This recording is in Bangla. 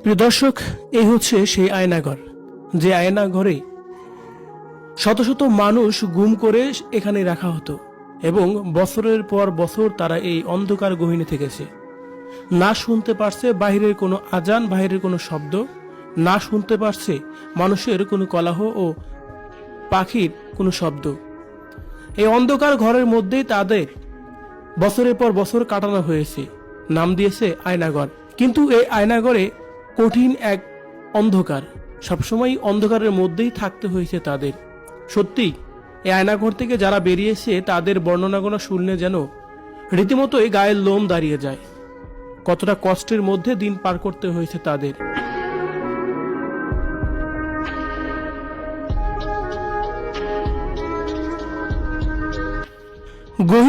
প্রিয় দর্শক, এই হচ্ছে সেই আয়নাঘর, যে আয়নাঘরে শত শত মানুষ গুম করে এখানে রাখা হতো এবং বছরের পর বছর তারা এই অন্ধকার গহীনে থেকেছে। না শুনতে পারছে বাহিরের কোনো আজান, বাহিরের কোনো শব্দ, না শুনতে পারছে মানুষের কোনো কলাহ ও পাখির কোনো শব্দ। এই অন্ধকার ঘরের মধ্যেই তাদের বছরের পর বছর কাটানো হয়েছে। নাম দিয়েছে আয়নাঘর। কিন্তু এই আয়নাঘরে কঠিন এক অন্ধকার, সবসময় অন্ধকারের মধ্যেই থাকতে হয়েছে তাদের। সত্যি এই আয়নাঘর থেকে যারা বেরিয়েছে তাদের বর্ণনাগুলো শুনলে যেন রীতিমতোই গায়ের লোম দাঁড়িয়ে যায়। কতটা কষ্টের মধ্যে দিন পার করতে হয়েছে তাদের। গহীন